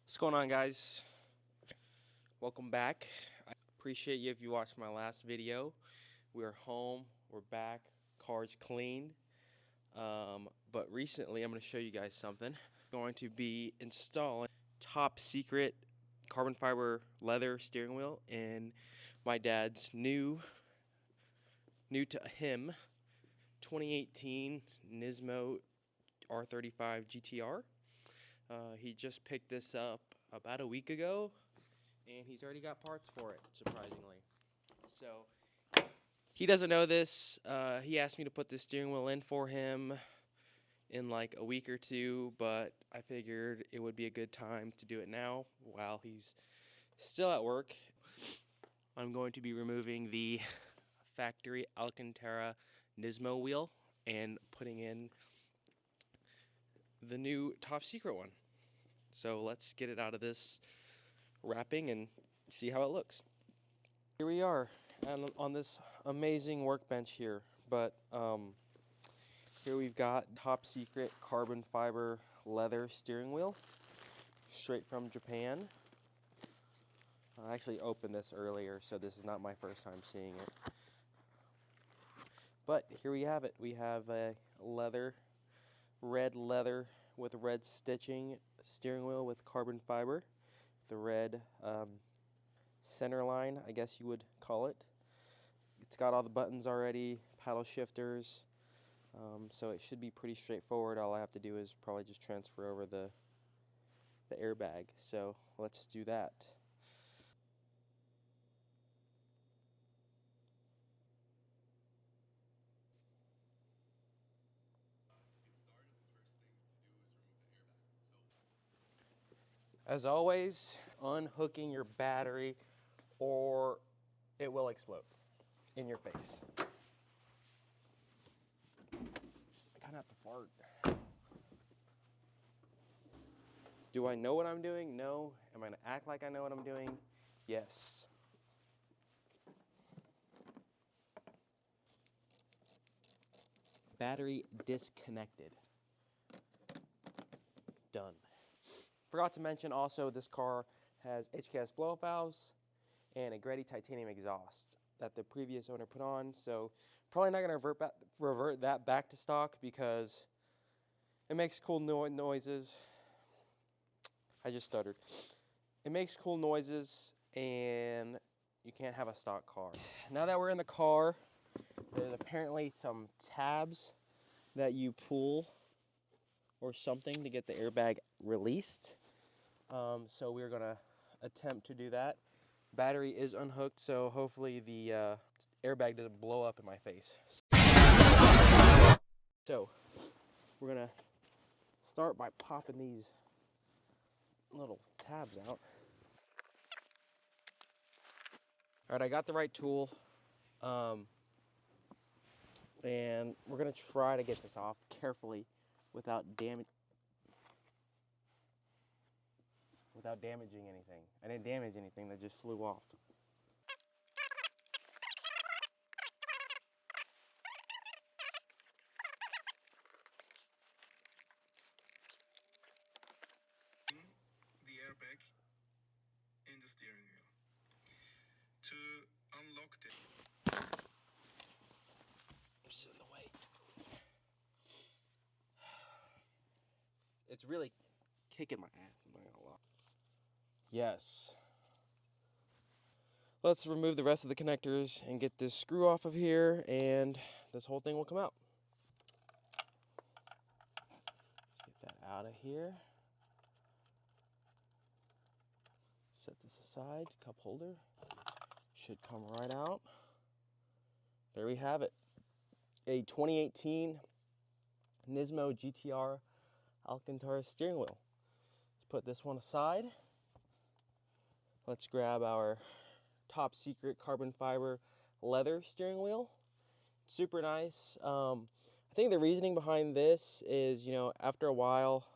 What's going on, guys? Welcome back. I appreciate you if you watched my last video. We're home, we're back, car's cleaned. But recently I'm going to show you guys something. I'm going to be installing top secret carbon fiber leather steering wheel in my dad's new to him 2018 Nismo R35 GTR. He just picked this up about a week ago, and he's already got parts for it, surprisingly. So, he doesn't know this. He asked me to put this steering wheel in for him in like a week or two, but I figured it would be a good time to do it now while he's still at work. I'm going to be removing the factory Alcantara Nismo wheel and putting in the new top secret one. So let's get it out of this wrapping and see how it looks. Here we are on this amazing workbench here, but here we've got top secret carbon fiber leather steering wheel straight from Japan. I actually opened this earlier, so this is not my first time seeing it. But here we have it. We have a red leather with red stitching steering wheel with carbon fiber. The red center line, I guess you would call it. It's got all the buttons already, paddle shifters, so it should be pretty straightforward. All I have to do is probably just transfer over the airbag. So let's do that. As always, unhooking your battery or it will explode in your face. I kind of have to fart. Do I know what I'm doing? No. Am I going to act like I know what I'm doing? Yes. Battery disconnected. Done. Forgot to mention also this car has HKS blow-off valves and a Grady titanium exhaust that the previous owner put on, so probably not going to revert that back to stock because it makes cool noises. I just stuttered. It makes cool noises and you can't have a stock car. Now that we're in the car, there's apparently some tabs that you pull or something to get the airbag released. So we're gonna attempt to do that. Battery is unhooked, so hopefully the airbag doesn't blow up in my face. So we're gonna start by popping these little tabs out. All right, I got the right tool, and we're gonna try to get this off carefully without damaging anything. I didn't damage anything, that just flew off. The airbag in the steering wheel. To unlock the... It's in the way. It's really kicking my ass, I'm not gonna lie. Yes. Let's remove the rest of the connectors and get this screw off of here, and this whole thing will come out. Let's get that out of here. Set this aside, cup holder. Should come right out. There we have it. A 2018 Nismo GTR Alcantara steering wheel. Let's put this one aside. Let's grab our top secret carbon fiber leather steering wheel. Super nice. I think the reasoning behind this is, after a while,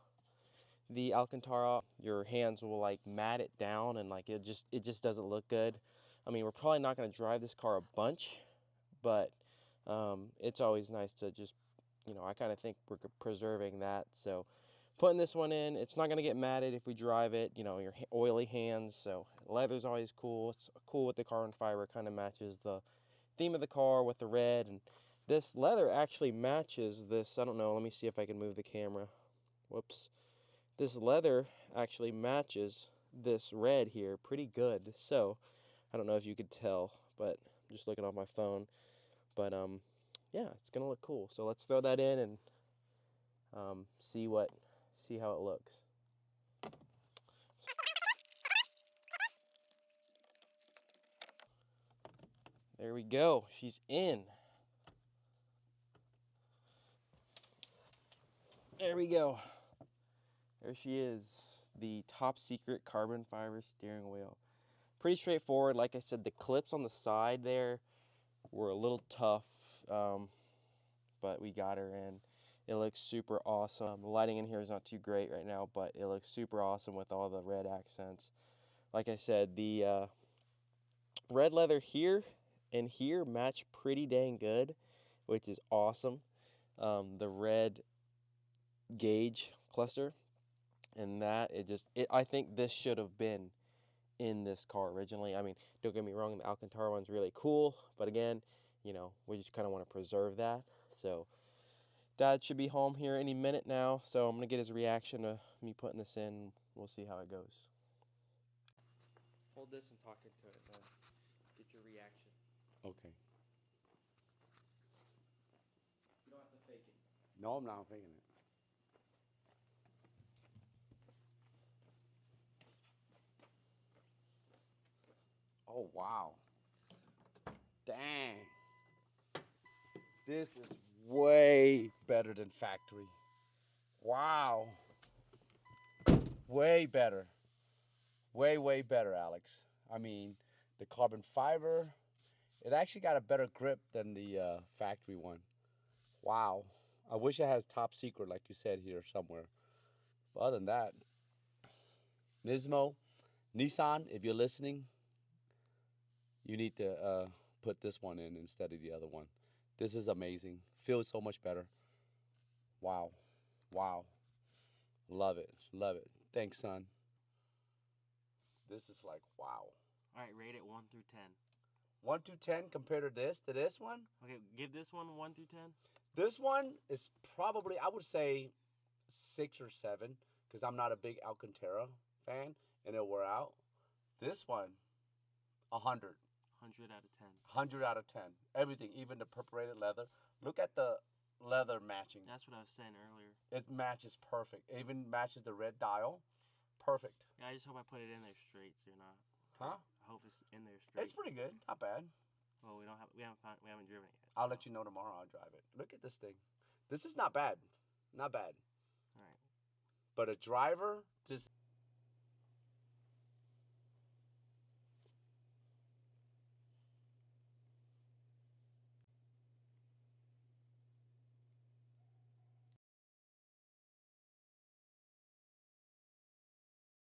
the Alcantara, your hands will like mat it down, and like it just doesn't look good. I mean, we're probably not going to drive this car a bunch, but it's always nice to just, I kind of think we're preserving that. So putting this one in. It's not gonna get matted if we drive it, you know, your oily hands. So leather's always cool. It's cool with the carbon fiber. Kind of matches the theme of the car with the red. And this leather actually matches this. I don't know. Let me see if I can move the camera. Whoops. This leather actually matches this red here pretty good. So I don't know if you could tell, but I'm just looking off my phone. But yeah, it's gonna look cool. So let's throw that in and see how it looks. There we go. She's in. There we go. There she is. The top secret carbon fiber steering wheel. Pretty straightforward. Like I said, the clips on the side there were a little tough, but we got her in. It looks super awesome. The lighting in here is not too great right now, but it looks super awesome with all the red accents. Like I said, the red leather here and here match pretty dang good, which is awesome. The red gauge cluster and that I think this should have been in this car originally. I mean, don't get me wrong, the Alcantara one's really cool, but again, you know, we just kind of want to preserve that. So Dad should be home here any minute now, so I'm gonna get his reaction to me putting this in. We'll see how it goes. Hold this and talk into it, then get your reaction. Okay. You don't have to fake it. No, I'm not faking it. Oh, wow. Dang. This is way better than factory. Wow. Way better. Way, way better, Alex. I mean, the carbon fiber, it actually got a better grip than the factory one. Wow. I wish it has top secret, like you said here somewhere. But other than that, Nissan, if you're listening, you need to put this one in instead of the other one. This is amazing. Feels so much better. Wow. Wow. Love it. Love it. Thanks, son. This is like, wow. All right, rate it 1 through 10. 1 to 10 compared to this one? Okay, give this one 1 through 10. This one is probably, I would say, 6 or 7, because I'm not a big Alcantara fan, and it'll wear out. This one, 100. 100 out of 10. 100 out of 10. Everything, even the perforated leather. Look at the leather matching. That's what I was saying earlier. It matches perfect. It even matches the red dial. Perfect. Yeah, I just hope I put it in there straight, so you're not. Huh? I hope it's in there straight. It's pretty good. Not bad. Well, we haven't driven it yet. I'll let you know tomorrow. I'll drive it. Look at this thing. This is not bad. Not bad. All right. But a driver just